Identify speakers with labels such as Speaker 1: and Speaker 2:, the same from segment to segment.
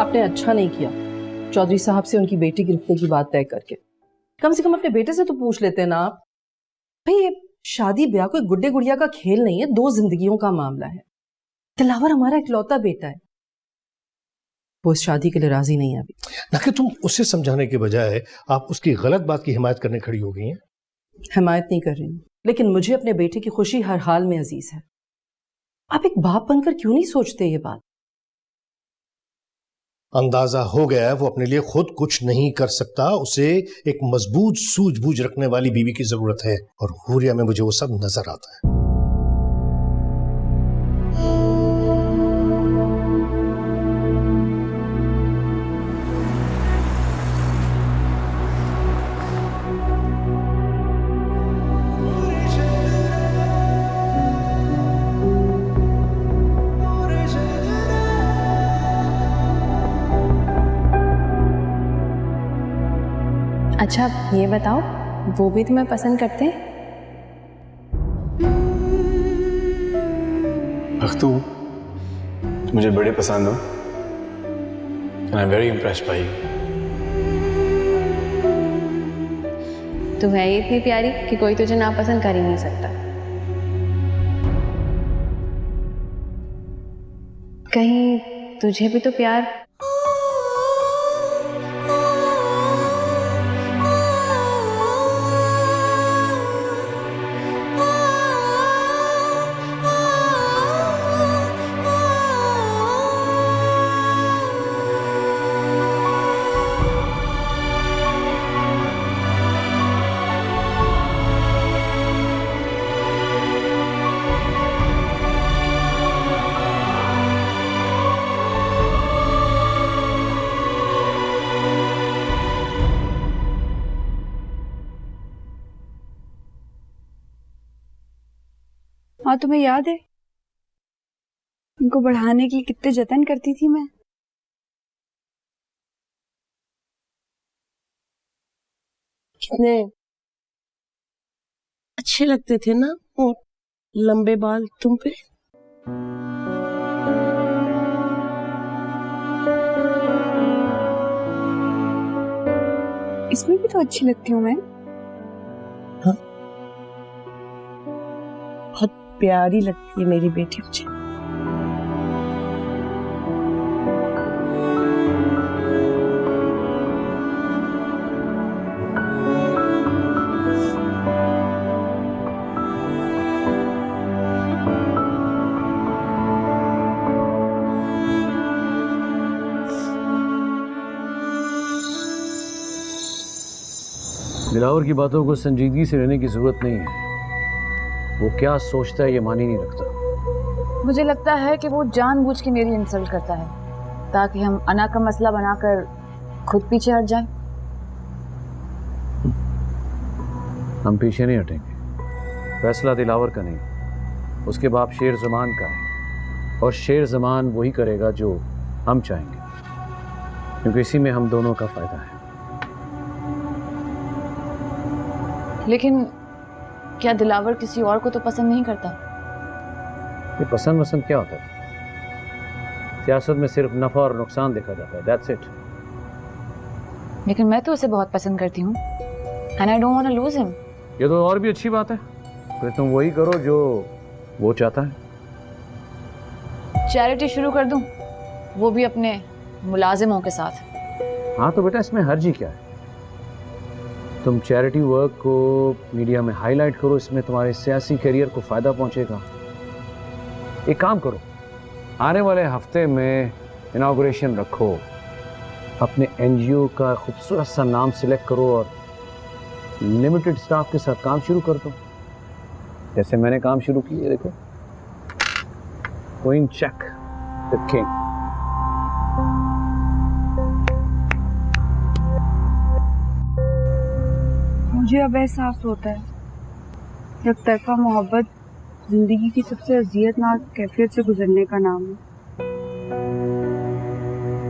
Speaker 1: आपने अच्छा नहीं किया चौधरी साहब से उनकी बेटी के रिश्ते की बात तय करके। कम से कम अपने बेटे से तो पूछ लेते ना आप। भाई ये शादी ब्याह कोई गुड्डे गुड़िया का खेल नहीं है, 2 जिंदगियों का मामला है। दिलावर हमारा इकलौता बेटा है, वो इस शादी के लिए राजी नहीं है अभी।
Speaker 2: ना कि तुम उसे समझाने के बजाय आप उसकी गलत बात की हिमायत करने खड़ी हो गई हैं।
Speaker 1: हिमायत नहीं कर रही, लेकिन मुझे अपने बेटे की खुशी हर हाल में अजीज है। आप एक बाप बनकर क्यों नहीं सोचते ये बात?
Speaker 2: अंदाजा हो गया है वो अपने लिए खुद कुछ नहीं कर सकता, उसे एक मजबूत सूझबूझ रखने वाली बीवी की जरूरत है, और हुरिया में मुझे वो सब नजर आता है।
Speaker 3: अच्छा ये बताओ, वो भी तुम्हें पसंद करते हैं?
Speaker 4: अख्तू, मुझे बड़े पसंद हो। I am very impressed by you.
Speaker 3: तू है ही इतनी प्यारी कि कोई तुझे नापसंद कर ही नहीं सकता। कहीं तुझे भी तो प्यार
Speaker 5: हाँ, तुम्हें याद है इनको बढ़ाने के लिए कितने जतन करती थी मैं।
Speaker 6: कितने अच्छे लगते थे ना वो लंबे बाल तुम पे।
Speaker 5: इसमें भी तो अच्छी लगती हूँ मैं।
Speaker 6: हाँ, बहुत प्यारी लगती है मेरी बेटी मुझे।
Speaker 7: दिलावर की बातों को संजीदगी से लेने की जरूरत नहीं है। वो क्या सोचता है ये मान ही नहीं रखता।
Speaker 8: मुझे लगता है कि वो जानबूझ के मेरी इंसल्ट करता है ताकि हम अना का मसला बनाकर खुद पीछे हट जाएं।
Speaker 7: हम पीछे नहीं हटेंगे। फैसला दिलावर का नहीं, उसके बाप शेर जमान का है, और शेर जमान वही करेगा जो हम चाहेंगे, क्योंकि इसी में हम दोनों का फायदा है।
Speaker 8: लेकिन क्या दिलावर किसी और को तो पसंद नहीं करता?
Speaker 7: ये पसंद वसंद क्या होता है? सियासत में सिर्फ नफा और नुकसान देखा जाता है, दैट्स इट।
Speaker 8: लेकिन मैं तो उसे बहुत पसंद करती हूँ, and I don't want to lose him.
Speaker 7: ये तो और भी अच्छी बात है, फिर तुम वही करो जो वो चाहता है।
Speaker 8: चैरिटी शुरू कर दूं, वो भी अपने मुलाजिमों के साथ।
Speaker 7: हाँ तो बेटा इसमें हर्ज ही क्या है? तुम चैरिटी वर्क को मीडिया में हाईलाइट करो, इसमें तुम्हारे सियासी करियर को फायदा पहुंचेगा। एक काम करो, आने वाले हफ्ते में इनॉग्रेशन रखो, अपने एनजीओ का खूबसूरत सा नाम सिलेक्ट करो और लिमिटेड स्टाफ के साथ काम शुरू कर दो, जैसे मैंने काम शुरू किया। देखो, क्वीन चेक द किंग।
Speaker 5: मुझे अब एहसास होता है एक तरफा मोहब्बत जिंदगी की सबसे अजियतनाक कैफियत से गुजरने का नाम है।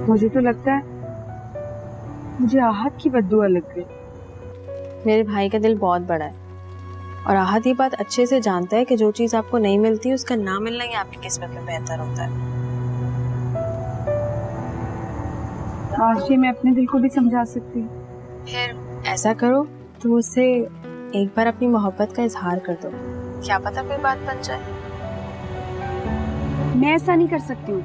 Speaker 5: मुझे तो लगता है मुझे आहत की बद्दुआ लग गई।
Speaker 3: मेरे भाई का दिल बहुत बड़ा है, और आहत ये बात अच्छे से जानता है कि जो चीज़ आपको नहीं मिलती उसका ना मिलना ही आपकी किस्मत में बेहतर होता है।
Speaker 5: आज ये मैं अपने दिल को भी समझा सकती हूँ।
Speaker 3: फिर ऐसा करो, तुम उससे एक बार अपनी मोहब्बत का इजहार कर दो, क्या पता कोई बात बन जाए।
Speaker 5: मैं ऐसा नहीं कर सकती हूँ।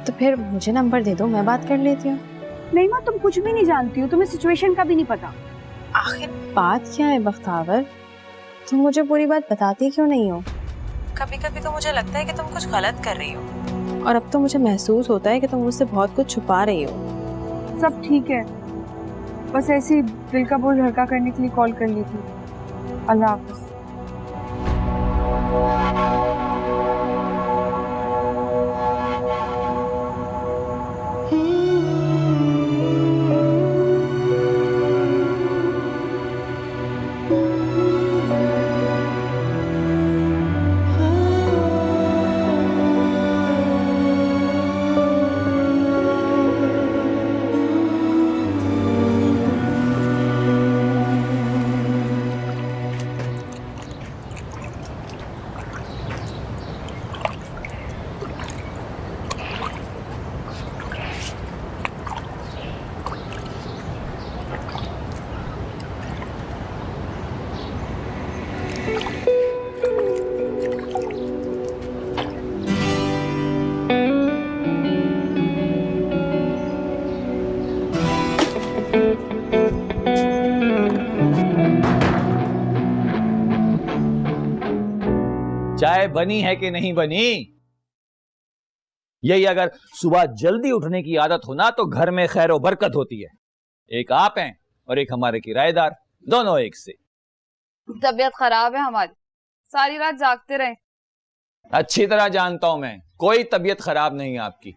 Speaker 3: तो फिर मुझे नंबर दे दो, मैं बात कर लेती हूँ।
Speaker 5: नहीं माँ, तुम कुछ भी नहीं जानती हो, तुम्हें सिचुएशन का भी नहीं पता।
Speaker 3: आखिर बात क्या है बख्तावर, तुम मुझे पूरी बात बताती क्यों नहीं हो? कभी कभी तो मुझे लगता है कि तुम कुछ गलत कर रही हो, और अब तो मुझे महसूस होता है कि तुम मुझसे बहुत कुछ छुपा रही हो।
Speaker 5: सब ठीक है, बस ऐसे ही दिल का बोझ हल्का करने के लिए कॉल कर ली थी। अल्लाह हाफ़िज़।
Speaker 9: चाय बनी है कि नहीं बनी? यही अगर सुबह जल्दी उठने की आदत हो ना तो घर में खैर और बरकत होती है। एक आप हैं और एक हमारे किराएदार, दोनों एक से।
Speaker 8: तबीयत खराब है हमारी, सारी रात जागते रहे।
Speaker 9: अच्छी तरह जानता हूं मैं, कोई तबीयत खराब नहीं है आपकी,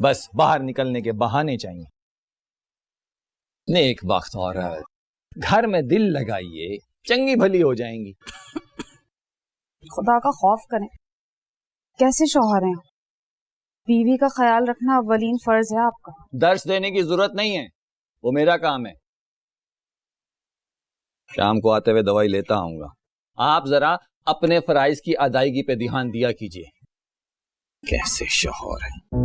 Speaker 9: बस बाहर निकलने के बहाने चाहिए। नेक बख्त औरत, घर में दिल लगाइए, चंगी भली हो जाएंगी।
Speaker 5: खुदा का खौफ करें, कैसे शौहर हैं? बीवी का ख्याल रखना अव्वलीन फर्ज है आपका।
Speaker 9: दर्श देने की जरूरत नहीं है, वो मेरा काम है। शाम को आते हुए दवाई लेता आऊंगा। आप जरा अपने फराइज की अदायगी पे ध्यान दिया कीजिए। कैसे शौहर है।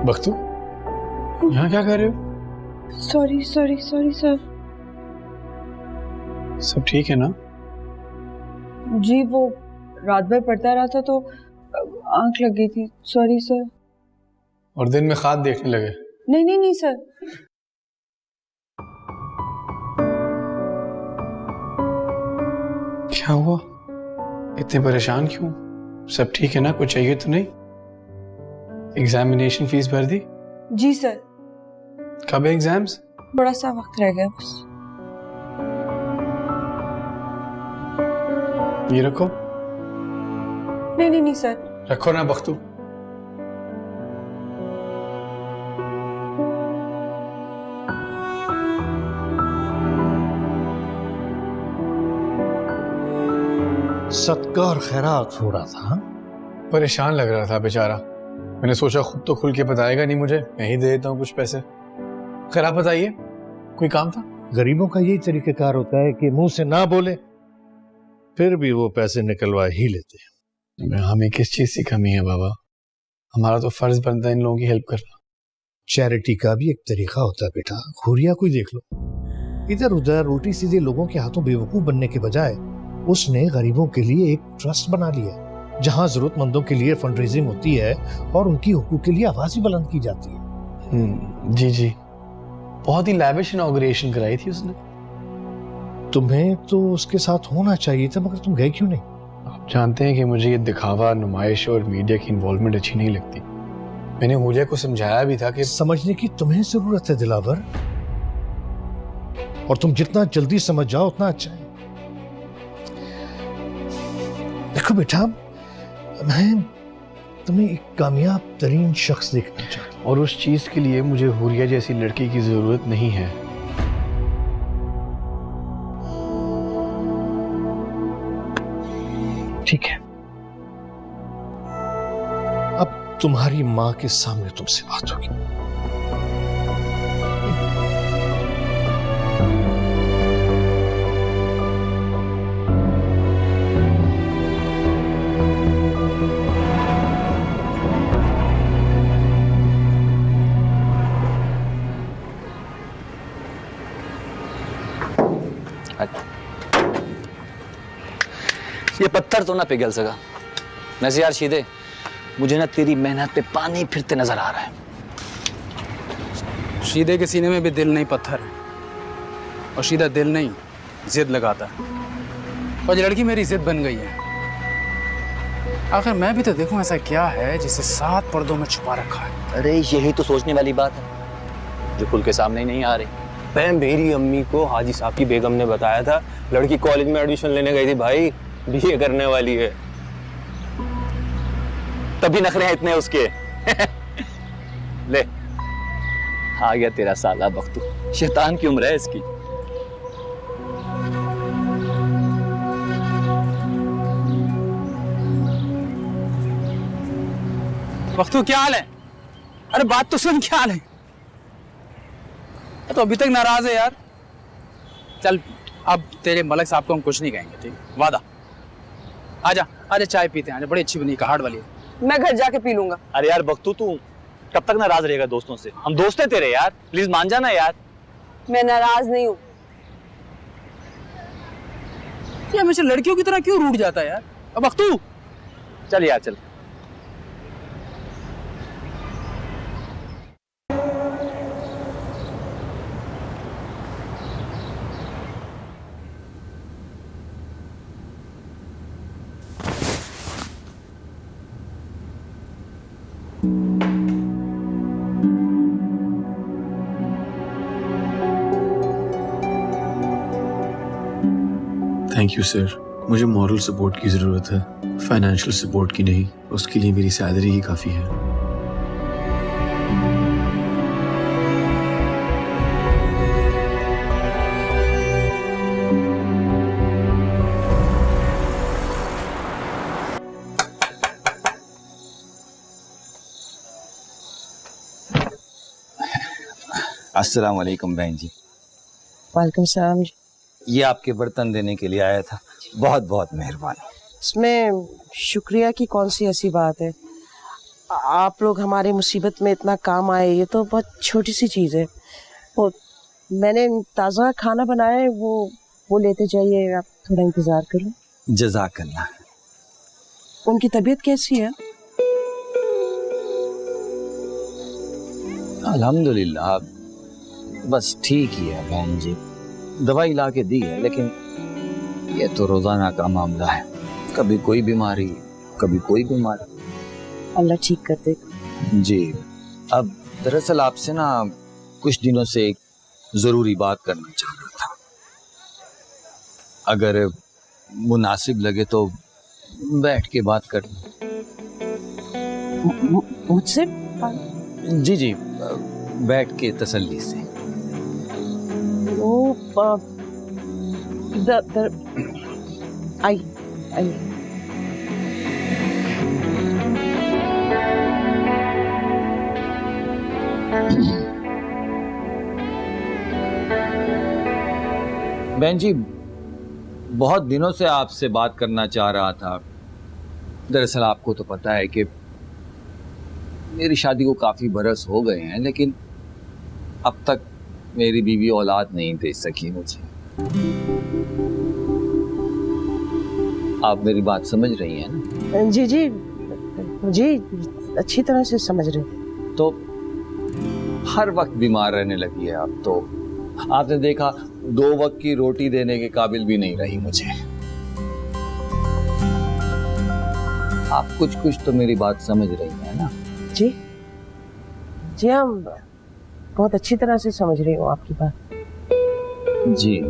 Speaker 4: बख्तू, यहाँ क्या कर रहे हो?
Speaker 5: Sorry sorry sorry sir.
Speaker 4: सब ठीक है ना?
Speaker 5: जी वो रात भर पढ़ता रहा था तो आंख लग गई थी, सॉरी सर।
Speaker 4: और दिन में ख्वाब देखने लगे?
Speaker 5: नहीं नहीं नहीं सर।
Speaker 4: क्या हुआ, इतने परेशान क्यों? सब ठीक है ना? कुछ चाहिए तो नहीं? एग्जामिनेशन फीस भर दी?
Speaker 5: जी सर।
Speaker 4: कब है एग्जाम्स?
Speaker 5: बड़ा सा वक्त रह गया बस।
Speaker 4: ये रखो।
Speaker 5: नहीं नहीं नहीं सर।
Speaker 4: रखो ना बख्तू।
Speaker 2: सदका और खैरात हो रहा था।
Speaker 4: परेशान लग रहा था बेचारा, मैंने सोचा खुद तो खुल के बताएगा नहीं मुझे, मैं ही दे देता हूँ कुछ पैसे। खैर आप बताइए, कोई काम था?
Speaker 2: गरीबों का यही तरीकेकार होता है कि मुंह से ना बोले फिर भी वो पैसे निकलवा ही लेते हैं।
Speaker 4: हमें किस चीज की कमी है बाबा? हमारा तो फर्ज बनता है इन लोगों की हेल्प करना।
Speaker 2: चैरिटी का भी एक तरीका होता है बेटा। हुरिया कोई देख लो, इधर उधर उल्टी सीधे लोगों के हाथों बेवकूफ बनने के बजाय उसने गरीबों के लिए एक ट्रस्ट बना लिया जहां जरूरतमंदों के लिए फंड रेजिंग होती है और उनकी हुकूक के लिए आवाज भी बुलंद की जाती है।
Speaker 4: जी जी, बहुत ही लैविश इनॉग्रेशन कराई थी उसने।
Speaker 2: तुम्हें तो उसके साथ होना चाहिए था, मगर तुम गए क्यों नहीं?
Speaker 4: आप जानते हैं कि मुझे ये दिखावा, नुमाइश और मीडिया की इन्वॉल्वमेंट अच्छी नहीं लगती। मैंने हुलिया को समझाया भी था कि
Speaker 2: समझने की तुम्हें जरूरत है दिलावर, और तुम जितना जल्दी समझ जाओ उतना अच्छा है। देखो बेटा, मैं तुम्हें एक कामयाब तरीन शख्स देखना चाहता हूं,
Speaker 4: और उस चीज के लिए मुझे हुरिया जैसी लड़की की जरूरत नहीं है।
Speaker 2: ठीक है, अब तुम्हारी माँ के सामने तुमसे बात होगी।
Speaker 9: पत्थर तो ना पिघल सका। वैसे यार शीदे, मुझे ना तेरी मेहनत पे पानी फिरते नजर आ रहा है।
Speaker 10: शीदे के सीने में भी दिल नहीं पत्थर है, और शीदा दिल नहीं जिद लगाता है, और ये लड़की मेरी जिद बन गई है। आखिर मैं भी तो देखूं ऐसा क्या है जिसे 7 पर्दों में छुपा रखा है।
Speaker 9: अरे यही तो सोचने वाली बात है जो खुल के सामने ही नहीं आ रही।
Speaker 11: मेरी अम्मी को हाजी साहब की बेगम ने बताया था, लड़की कॉलेज में एडमिशन लेने गई थी भाई, बीए करने वाली है।
Speaker 9: तभी नखरे हैं इतने उसके। ले आ गया तेरा साला बख्तू, शैतान की उम्र है इसकी।
Speaker 10: बख्तू क्या हाल है? अरे बात तो सुन, क्या हाल है? तो अभी तक नाराज है यार। चल अब तेरे मलक साहब को हम कुछ नहीं कहेंगे, ठीक? वादा। आजा आजा, चाय पीते हैं। आजा, बड़ी अच्छी बनी, कहाड़ वाली है।
Speaker 6: मैं घर जाके पी लूंगा।
Speaker 9: अरे यार बख्तू, तू कब तक नाराज रहेगा दोस्तों से? हम दोस्त हैं तेरे यार, प्लीज मान जाना यार।
Speaker 6: मैं नाराज नहीं हूँ।
Speaker 10: ये हमेशा लड़कियों की तरह क्यों रूठ जाता है यार? अब बख्तू
Speaker 9: चल यार चल।
Speaker 12: Thank you sir. मुझे मॉरल सपोर्ट की ज़रूरत है, फाइनेंशियल सपोर्ट की नहीं। उसके लिए मेरी सैलरी ही काफ़ी है।
Speaker 9: अस्सलाम वालेकुम बहन जी।
Speaker 6: वालेकुम सलाम।
Speaker 9: ये आपके बर्तन देने के लिए आया था, बहुत बहुत मेहरबानी।
Speaker 6: इसमें शुक्रिया की कौन सी ऐसी बात है? आप लोग हमारी मुसीबत में इतना काम आए, ये तो बहुत छोटी सी चीज़ है। वो मैंने ताज़ा खाना बनाया है, वो लेते जाइए। आप थोड़ा इंतज़ार कर लो।
Speaker 9: जज़ाकल्लाह।
Speaker 6: उनकी तबीयत कैसी है?
Speaker 9: अल्हम्दुलिल्लाह, बस ठीक ही है बहन जी। दवाई ला के दी है, लेकिन ये तो रोजाना का मामला है। कभी कोई बीमारी, कभी कोई बीमारी।
Speaker 6: अल्लाह ठीक कर दे।
Speaker 9: जी, अब दरअसल आपसे ना कुछ दिनों से एक जरूरी बात करना चाह रहा था। अगर मुनासिब लगे तो बैठ के बात कर।
Speaker 6: मुझसे?
Speaker 9: जी जी, बैठ के तसल्ली से।
Speaker 6: आई
Speaker 9: बहन जी, बहुत दिनों से आपसे बात करना चाह रहा था। दरअसल आपको तो पता है कि मेरी शादी को काफी बरस हो गए हैं, लेकिन अब तक मेरी बीवी औलाद नहीं दे सकी मुझे। आप मेरी बात समझ रही हैं ना?
Speaker 6: जी जी जी, अच्छी तरह से समझ रहे।
Speaker 9: तो हर वक्त बीमार रहने लगी है अब तो। आपने देखा, 2 वक्त की रोटी देने के काबिल भी नहीं रही मुझे। आप कुछ कुछ तो मेरी बात समझ रही हैं ना?
Speaker 6: जी जी, हम बहुत अच्छी तरह से समझ रही हूँ आपकी बात।
Speaker 9: जी।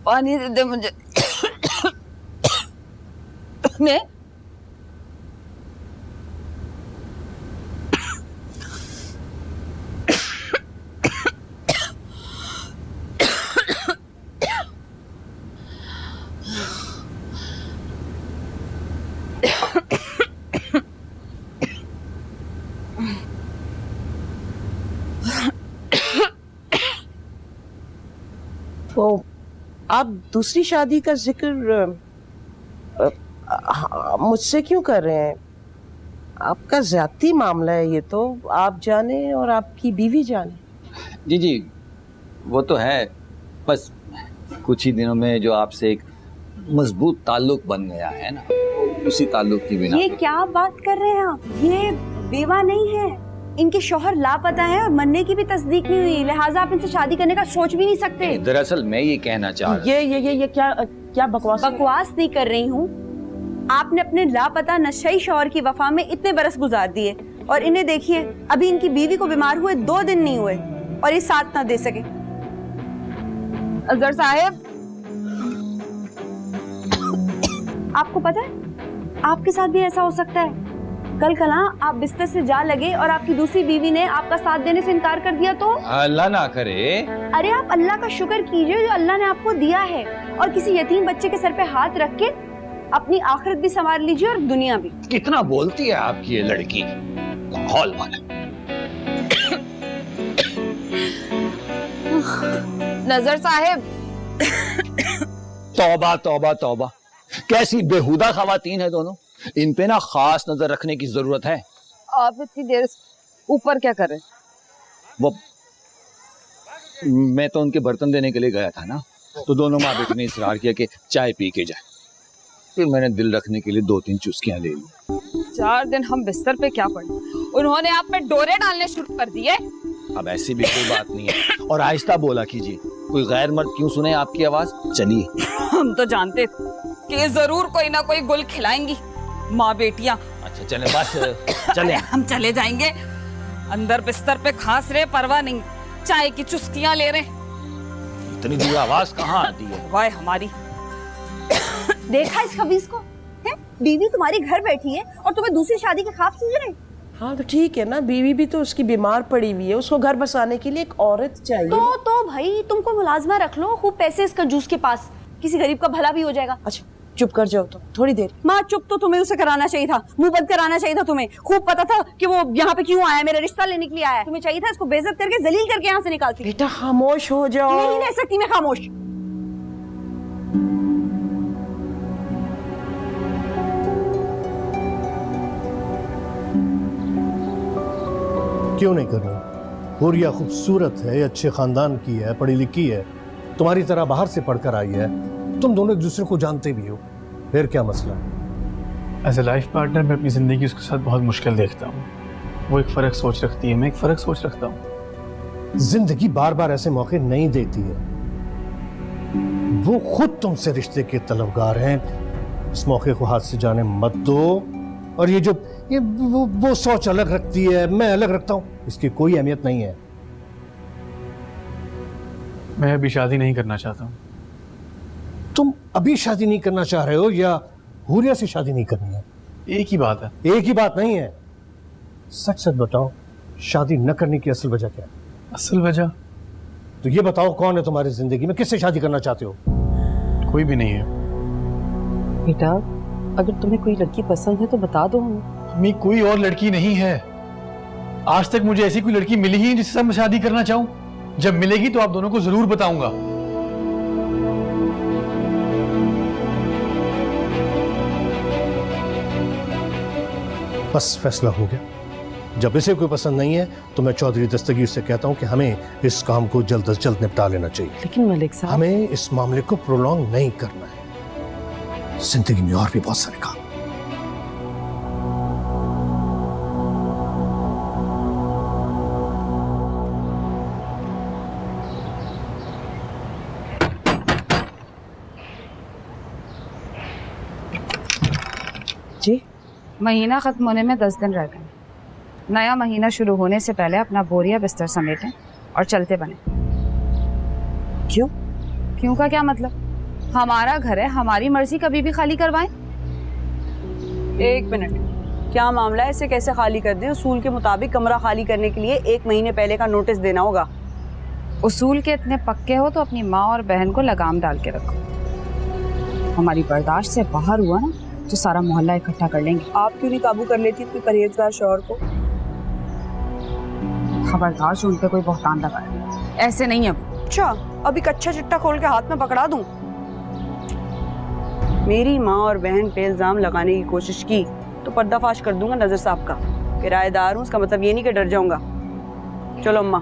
Speaker 8: पानी दे दे मुझे। ने
Speaker 6: तो आप दूसरी शादी का जिक्र मुझसे क्यों कर रहे हैं? आपका ज्यादती मामला है ये तो, आप जाने और आपकी बीवी जाने।
Speaker 9: जी जी, वो तो है, बस कुछ ही दिनों में जो आपसे एक मजबूत ताल्लुक बन गया है ना, उसी ताल्लुक की बिना।
Speaker 5: ये क्या बात कर रहे हैं आप? ये बेवा नहीं है, इनके शौहर लापता है और मरने की भी तस्दीक नहीं हुई, लिहाजा आप इनसे शादी करने का सोच भी नहीं सकते।
Speaker 9: दरअसल मैं ये कहना चाह रहा
Speaker 6: ये क्या बकवास
Speaker 5: नहीं कर रही हूँ। आपने अपने लापता नशई शौहर की वफा में इतने बरस गुजार दिए और इन्हें देखिए, अभी इनकी बीवी को बीमार हुए 2 दिन नहीं हुए और ये साथ ना दे सके।
Speaker 8: अजहर साहब,
Speaker 5: आपको पता है आपके साथ भी ऐसा हो सकता है। कल कला आप बिस्तर से जा लगे और आपकी दूसरी बीवी ने आपका साथ देने से इनकार कर दिया तो?
Speaker 9: अल्लाह ना करे।
Speaker 5: अरे आप अल्लाह का शुक्र कीजिए जो अल्लाह ने आपको दिया है, और किसी यतीम बच्चे के सर पे हाथ रख के अपनी आखिरत भी संवार लीजिए और दुनिया भी।
Speaker 9: कितना बोलती है आपकी ये लड़की, हॉल वाला।
Speaker 8: नजर साहब।
Speaker 9: तौबा तौबा तौबा, कैसी बेहुदा खवातीन है दोनों, इन पे ना खास नजर रखने की जरूरत है।
Speaker 8: आप इतनी देर ऊपर क्या कर रहे?
Speaker 9: वो मैं तो उनके बर्तन देने के लिए गया था ना, तो दोनों माँ बेटी ने इसरार किया कि चाय पी के जाए, फिर मैंने दिल रखने के लिए 2-3 चुस्कियां ले ली।
Speaker 8: 4 दिन हम बिस्तर पे क्या पड़े, उन्होंने आप पे डोरे डालने शुरू कर दिए।
Speaker 9: अब ऐसी भी कोई बात नहीं है, और आहिस्ता बोला कीजिए, कोई गैर मर्द क्यों सुने आपकी आवाज। चलिए।
Speaker 8: हम तो जानते थे कि जरूर कोई ना कोई गुल खिलाएंगी माँ बेटियां।
Speaker 9: अच्छा चले, बस चले।
Speaker 8: हम चले जाएंगे, अंदर बिस्तर पे खांस रहे, परवाह नहीं, चाय की चुस्कियां ले रहे।
Speaker 9: इतनी दूर आवाज कहाँ आती है?
Speaker 8: वाह हमारी।
Speaker 5: देखा इस खबीस को है? बीवी तुम्हारी घर बैठी है और तुम्हें दूसरी शादी के ख्वाब सूझ रहे।
Speaker 6: हाँ तो ठीक है ना, बीवी भी तो उसकी बीमार पड़ी हुई है, उसको घर बसाने के लिए एक औरत चाहिए।
Speaker 5: तो भाई तुमको मुलाजमा रख लो, खूब पैसे इस कंजूस के पास, किसी गरीब का भला भी हो जाएगा।
Speaker 6: अच्छा चुप कर जाओ तो थोड़ी देर।
Speaker 5: माँ चुप तो तुम्हें उसे कराना चाहिए था, मुंह बंद कराना चाहिए था तुम्हें। खूब पता था कि वो यहाँ पे क्यों आया, मेरा रिश्ता लेने के लिए आया। तुम्हें चाहिए था इसको बेइज्जत करके जलील करके यहाँ से निकालती।
Speaker 6: बेटा खामोश हो जाओ।
Speaker 5: नहीं रह सकती मैं खामोश।
Speaker 2: क्यों नहीं करनी? हुरिया खूबसूरत है, अच्छे खानदान की है, पढ़ी लिखी है, तुम्हारी तरह बाहर से पढ़कर आई है, तुम दोनों एक दूसरे को जानते भी हो, फिर क्या मसला है?
Speaker 4: एज ए लाइफ पार्टनर मैं अपनी ज़िंदगी उसके साथ बहुत मुश्किल देखता हूँ। वो एक फ़र्क सोच रखती है, मैं एक फ़र्क सोच रखता हूँ।
Speaker 2: जिंदगी बार बार ऐसे मौके नहीं देती है, वो खुद तुमसे रिश्ते के तलबगार हैं। इस मौके को हाथ से जाने मत दो। और ये जो वो सोच अलग रखती है, मैं अलग रखता हूँ, इसकी कोई अहमियत नहीं है।
Speaker 4: मैं अभी शादी नहीं करना चाहता हूँ।
Speaker 2: तुम अभी शादी नहीं करना चाह रहे हो या हुरिया से शादी नहीं करनी है?
Speaker 4: एक ही बात है।
Speaker 2: एक ही बात नहीं है, सच सच बताओ, शादी न करने की असल वजह क्या है?
Speaker 4: असल वजह
Speaker 2: तो ये बताओ, कौन है तुम्हारी जिंदगी में, किससे शादी करना चाहते हो?
Speaker 4: कोई भी नहीं है।
Speaker 1: बेटा अगर तुम्हें कोई लड़की पसंद है तो बता दो हमें।
Speaker 4: अम्मी कोई और लड़की नहीं है, आज तक मुझे ऐसी कोई लड़की मिली ही जिससे मैं शादी करना चाहूं। जब मिलेगी तो आप दोनों को जरूर बताऊंगा।
Speaker 2: बस फैसला हो गया। जब इसे कोई पसंद नहीं है तो मैं चौधरी दस्तगीर से कहता हूं कि हमें इस काम को जल्द से जल्द निपटा लेना चाहिए।
Speaker 1: लेकिन मलिक साहब,
Speaker 2: हमें इस मामले को प्रोलॉन्ग नहीं करना है, जिंदगी में और भी बहुत सारे काम।
Speaker 6: जी
Speaker 8: महीना खत्म होने में 10 दिन रह गए। नया महीना शुरू होने से पहले अपना बोरिया बिस्तर समेटें और चलते बने।
Speaker 6: क्यों?
Speaker 8: क्यों का क्या मतलब? हमारा घर है, हमारी मर्जी कभी भी खाली करवाएं।
Speaker 5: 1 मिनट, क्या मामला है? इसे कैसे खाली कर दें? उसूल के मुताबिक कमरा खाली करने के लिए 1 महीने पहले का नोटिस देना होगा।
Speaker 8: उसूल के इतने पक्के हो तो अपनी माँ और बहन को लगाम डाल के रखो। हमारी बर्दाश्त से बाहर हुआ ना तो सारा मोहल्ला इकट्ठा कर लेंगे।
Speaker 5: आप क्यों नहीं काबू कर लेती अपने परहेजगार शौहर को?
Speaker 8: खबरदार जो उन पे कोई बहतान लगाए, ऐसे नहीं है।
Speaker 5: अच्छा, अभी कच्चा चिट्टा खोल के हाथ में पकड़ा दूं? मेरी माँ और बहन पे इल्ज़ाम लगाने की कोशिश की तो पर्दाफाश कर दूंगा नज़र साहब का। किराएदार हूँ, उसका मतलब ये नहीं कि डर जाऊंगा। चलो अम्मा।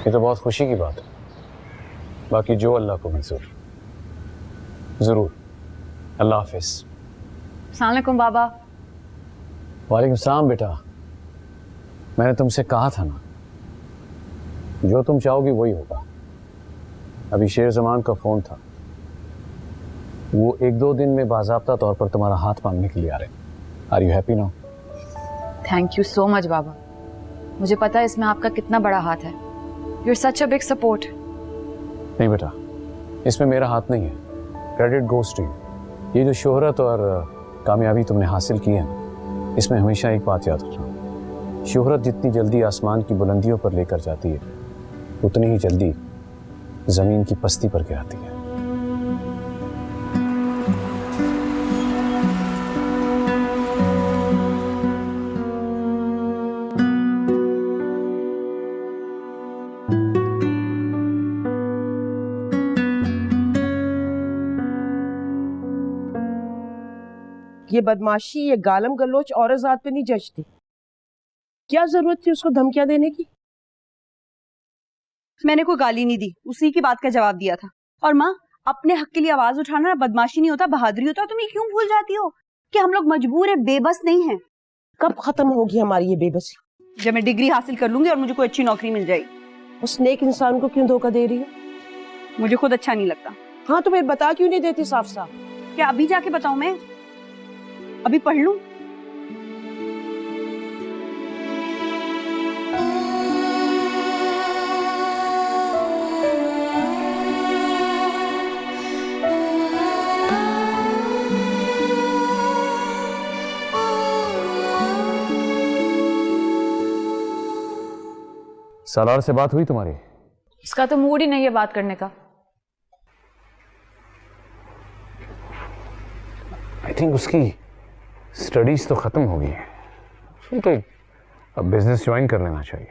Speaker 7: ये तो बहुत खुशी की बात है, बाकी जो अल्लाह को मंजूर। जरूर। अल्लाह हाफिज।
Speaker 8: अस्सलाम वालेकुम बाबा।
Speaker 7: वालेकुम सलाम बेटा। मैंने तुमसे कहा था ना, जो तुम चाहोगी वही होगा। अभी शेर जमान का फोन था, वो 1-2 दिन में बाज़ाब्ता तौर पर तुम्हारा हाथ मांगने के लिए आ रहे हैं। Are you happy now?
Speaker 8: Thank you so much बाबा, मुझे पता है इसमें आपका कितना बड़ा हाथ है। You are such a big support.
Speaker 7: नहीं बेटा, इसमें मेरा हाथ नहीं है, क्रेडिट गोज़ टू यू। ये जो शोहरत और कामयाबी तुमने हासिल की है ना, इसमें हमेशा एक बात याद रखना, शोहरत जितनी जल्दी आसमान की बुलंदियों पर लेकर जाती है, उतनी ही जल्दी ज़मीन की पस्ती पर गिराती है।
Speaker 6: ये बदमाशी, ये गालम गलोच औरत जात पे नहीं जचती। क्या जरूरत थी उसको धमकियां देने की?
Speaker 5: मैंने कोई गाली नहीं दी, उसी की बात का जवाब दिया था। और माँ, अपने हक के लिए आवाज उठाना बदमाशी नहीं होता, बहादुरी होता। तुम ये क्यों भूल जाती हो कि हम लोग मजबूर है, बेबस नहीं है।
Speaker 6: कब खत्म होगी हमारी ये बेबसी?
Speaker 5: जब मैं डिग्री हासिल कर लूंगी और मुझे कोई अच्छी नौकरी मिल जाएगी।
Speaker 6: उस नेक इंसान को क्यों धोखा दे रही हो?
Speaker 5: मुझे खुद अच्छा नहीं लगता।
Speaker 6: हाँ तो फिर बता क्यों नहीं देती साफ साफ?
Speaker 5: क्या अभी जाके बताऊं मैं? अभी पढ़ लूं?
Speaker 7: सालार से बात हुई तुम्हारी?
Speaker 8: इसका तो मूड ही नहीं है बात करने का।
Speaker 7: आई थिंक उसकी स्टडीज तो खत्म हो गई है, उसको तो अब बिजनेस ज्वाइन कर लेना चाहिए।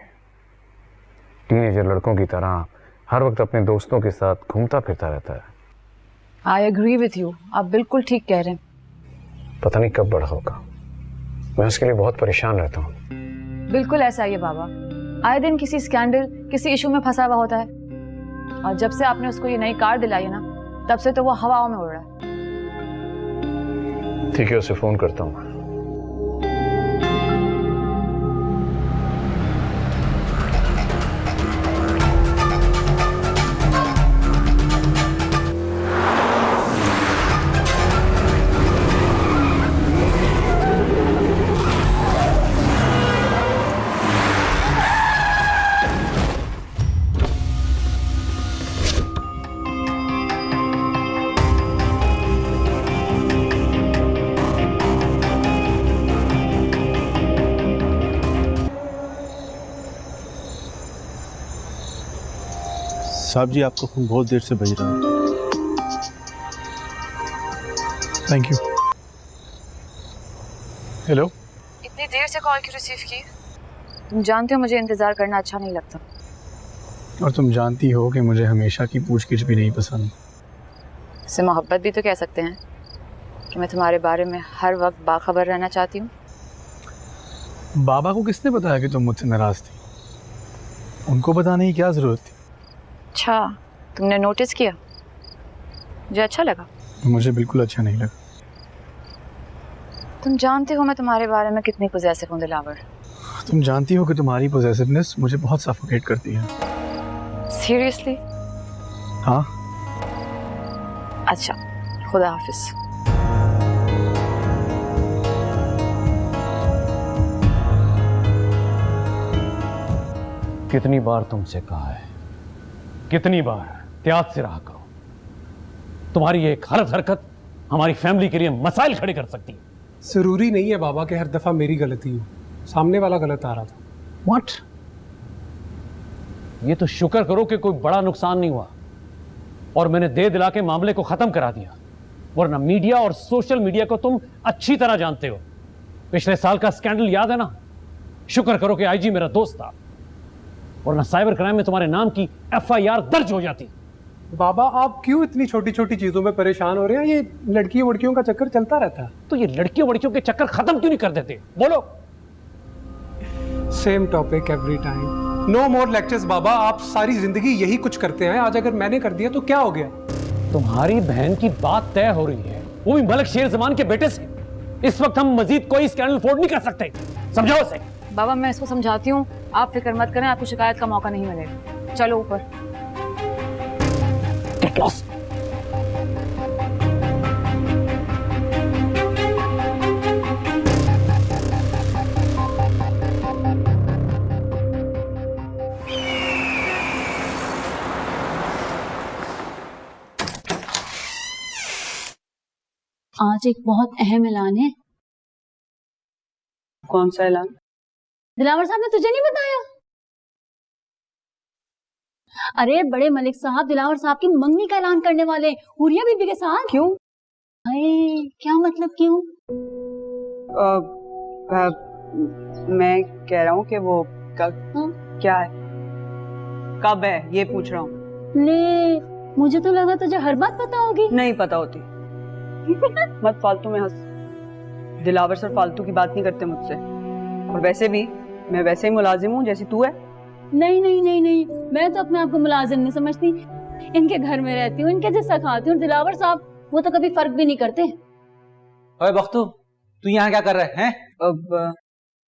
Speaker 7: टीनेजर लड़कों की तरह हर वक्त अपने दोस्तों के साथ घूमता फिरता रहता है।
Speaker 8: आई एग्री विथ यू, आप बिल्कुल ठीक कह रहे हैं।
Speaker 7: पता नहीं कब बड़ा होगा, मैं उसके लिए बहुत परेशान रहता हूँ।
Speaker 8: बिल्कुल ऐसा ही है बाबा, आए दिन किसी स्कैंडल, किसी इशू में फंसा हुआ होता है। और जब से आपने उसको ये नई कार दिलाई है ना, तब से तो वो हवाओं में उड़ रहा है।
Speaker 7: ठीक है, उसे फोन करता हूँ।
Speaker 11: साहब जी, आपका फोन बहुत देर से बज रहा है।
Speaker 4: Thank you. हेलो।
Speaker 8: इतनी देर से कॉल क्यों रिसीव की? तुम जानते हो मुझे इंतजार करना अच्छा नहीं लगता।
Speaker 4: और तुम जानती हो कि मुझे हमेशा की पूछगिछ भी नहीं पसंद।
Speaker 8: इसे मोहब्बत भी तो कह सकते हैं कि मैं तुम्हारे बारे में हर वक्त बाखबर रहना चाहती हूँ।
Speaker 4: बाबा को किसने बताया कि तुम मुझसे नाराज थी? उनको बताने की क्या जरूरत थी?
Speaker 8: अच्छा, तुमने नोटिस किया? मुझे अच्छा लगा।
Speaker 4: मुझे बिल्कुल अच्छा नहीं लगा।
Speaker 8: तुम जानते हो मैं तुम्हारे बारे में कितनी पॉसेसिव हूँ दिलावर।
Speaker 4: तुम जानती हो कि तुम्हारी पॉसेसिवनेस मुझे बहुत सफोकेट करती है।
Speaker 8: सीरियसली?
Speaker 4: हाँ।
Speaker 8: अच्छा, खुदा हाफिज।
Speaker 7: कितनी बार तुमसे कहा है, कितनी बार एहतियात से रहा करो। तुम्हारी एक हरकत हमारी फैमिली के लिए मसाइल खड़े कर सकती है।
Speaker 13: जरूरी नहीं है बाबा कि हर दफा मेरी गलती हो, सामने वाला गलत आ रहा था।
Speaker 7: व्हाट? ये तो शुक्र करो कि कोई बड़ा नुकसान नहीं हुआ और मैंने दे दिला के मामले को खत्म करा दिया, वरना मीडिया और सोशल मीडिया को तुम अच्छी तरह जानते हो। पिछले साल का स्कैंडल याद है ना? शुक्र करो कि आईजी मेरा दोस्त था, वरना साइबर क्राइम में तुम्हारे नाम की FIR दर्ज हो जाती।
Speaker 13: बाबा आप क्यों इतनी छोटी छोटी चीजों में परेशान हो रहे हैं? ये लड़की वड़कियों का चक्कर चलता रहता है।
Speaker 7: तो ये लड़कियों वड़कियों के चक्कर खत्म क्यों नहीं कर देते? बोलो।
Speaker 13: Same topic every time, no more lectures बाबा। आप सारी जिंदगी यही कुछ करते हैं, आज अगर मैंने कर दिया तो क्या हो गया?
Speaker 7: तुम्हारी बहन की बात तय हो रही है, वो भी मलिक शेर जमान के बेटे से। इस वक्त हम मजीद कोई स्कैंडल अफोर्ड नहीं कर सकते, समझाओ उसे।
Speaker 8: बाबा मैं इसको समझाती हूँ, आप फिक्र मत करें, आपको शिकायत का मौका नहीं मिलेगा। चलो ऊपर।
Speaker 7: Get lost.
Speaker 14: आज एक बहुत अहम ऐलान है।
Speaker 5: कौन सा ऐलान?
Speaker 14: दिलावर साहब ने तुझे नहीं बताया? अरे बड़े मलिक साहब दिलावर साहब की मंगनी का ऐलान करने वाले हुरिया बीबी के साथ।
Speaker 5: क्यों?
Speaker 14: अरे क्या मतलब क्यों?
Speaker 5: मैं कह रहा हूँ कि वो क्या है, कब है ये पूछ रहा हूँ।
Speaker 14: ले मुझे तो लगा तुझे हर बात पता होगी।
Speaker 5: नहीं पता होती। मत फालतू में हंस। दिलावर सर फालतू की बात नहीं करते मुझसे, और वैसे भी मैं वैसे ही मुलाजिम हूँ जैसी तू है।
Speaker 14: नहीं नहीं नहीं नहीं, मैं तो अपने आप को मुलाजिम नहीं समझती। इनके घर में रहती हूँ, इनके जैसा खाती हूँ। दिलावर साहब वो तो कभी फर्क भी नहीं करते।
Speaker 9: ओए बख्तू, तू यहाँ क्या कर रहा है?
Speaker 5: अब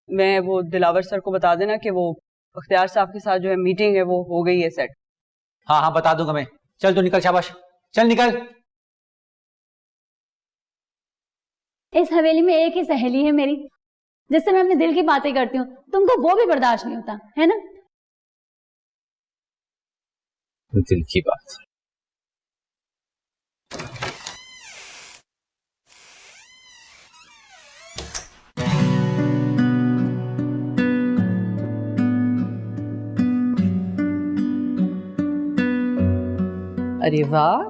Speaker 5: मैं वो दिलावर सर को बता देना कि वो अख्तियार साहब के साथ जो है मीटिंग है वो हो गई है सेट।
Speaker 9: हाँ हाँ बता दूंगा मैं। चल तू निकल, शाबाश, चल निकल।
Speaker 14: इस हवेली में एक ही सहेली है मेरी, जिससे मैं अपने दिल की बातें करती हूँ। तुमको वो भी बर्दाश्त नहीं होता है ना?
Speaker 9: दिल की बात।
Speaker 1: अरे वाह,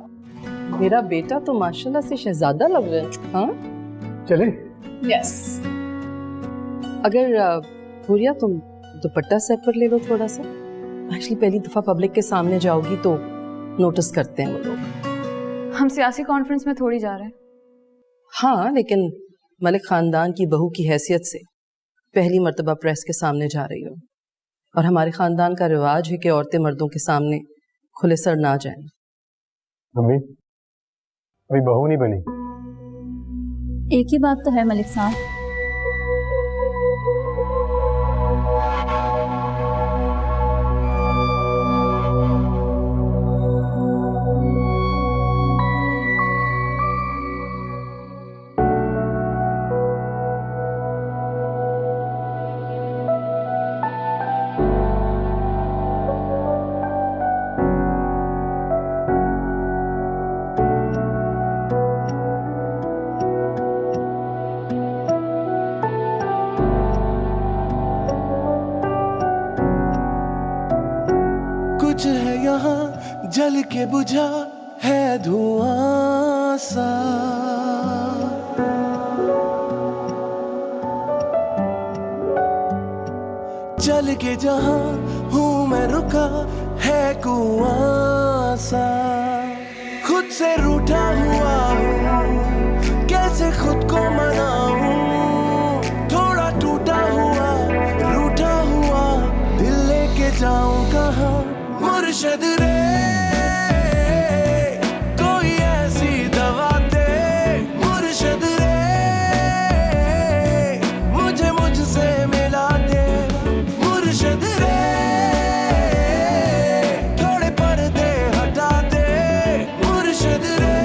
Speaker 1: मेरा बेटा तो माशाल्लाह से शहजादा लग रहा है। हाँ
Speaker 13: चले?
Speaker 1: यस। अगर हुरिया तुम दुपट्टा सेट पर ले लो थोड़ा सा। एक्चुअली पहली दफा पब्लिक के सामने जाओगी तो नोटिस करते हैं वो लोग।
Speaker 8: हम सियासी कॉन्फ्रेंस में थोड़ी जा रहे हैं।
Speaker 1: हाँ लेकिन मलिक खानदान की बहू की हैसियत से पहली मर्तबा प्रेस के सामने जा रही हो, और हमारे खानदान का रिवाज है कि औरतें मर्दों के सामने खुले सर ना जाएं।
Speaker 13: मम्मी अभी बहू नहीं बनी।
Speaker 14: एक ही बात तो है मलिक साहब,
Speaker 15: कुछ है यहाँ जल के बुझा है धुआं सा, चल के जहाँ हूँ मैं रुका है कुआं सा। खुद से रूठा हुआ हूँ, कैसे खुद को मनाऊं, थोड़ा टूटा हुआ रूठा हुआ दिल लेके जाऊं कहाँ। मुर्शिद रे कोई ऐसी दवा दे, मुर्शिद रे मुझे मुझसे मिला दे, मुर्शिद रे थोड़े पर्दे हटा दे, मुर्शिद रे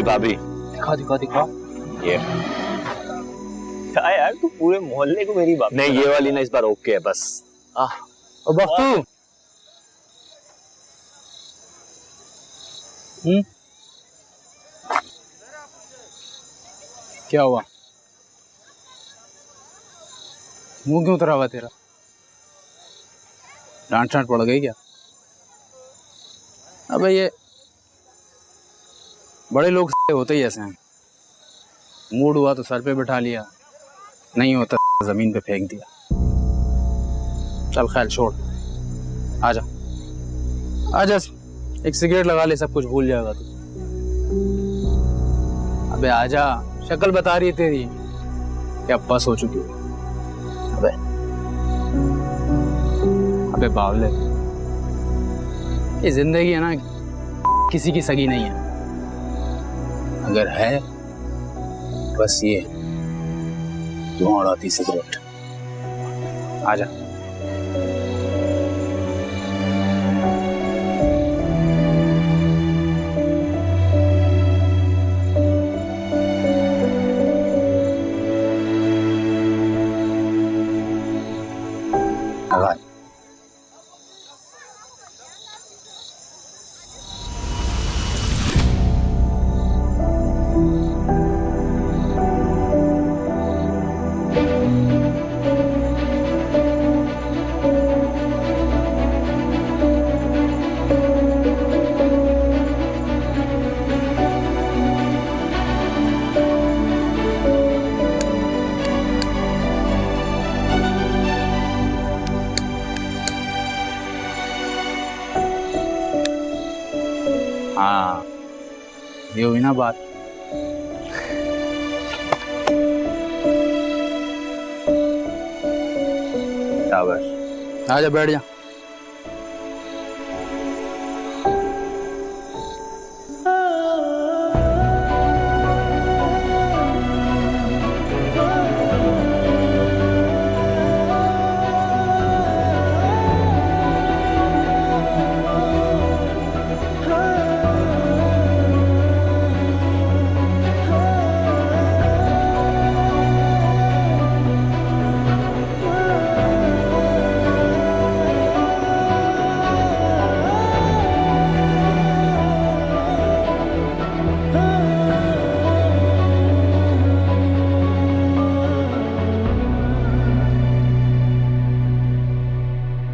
Speaker 11: भाभी।
Speaker 9: दिखा दिखा दिखा।
Speaker 11: ये
Speaker 9: क्या यार, तू पूरे मोहल्ले को मेरी भाभी।
Speaker 11: नहीं, ये वाली ना इस बार ओके है बस।
Speaker 10: ओ बख्तू, क्या हुआ? मुंह क्यों उतरा हुआ तेरा? डांट डांट पड़ गई क्या? अबे ये बड़े लोग होते ही ऐसे हैं। मूड हुआ तो सर पे बिठा लिया, नहीं होता जमीन पे फेंक दिया। चल खैर छोड़, आजा आजा, एक सिगरेट लगा ले, सब कुछ भूल जाएगा तू। अबे आजा, शक्ल बता रही है तेरी क्या बस हो चुकी है। अबे बावले, ये जिंदगी है ना, किसी की सगी नहीं है। अगर है बस ये धुआं उड़ाती सिगरेट। आजा। हाँ, ये हुई ना बात। शाबाश, आजा बैठ जा।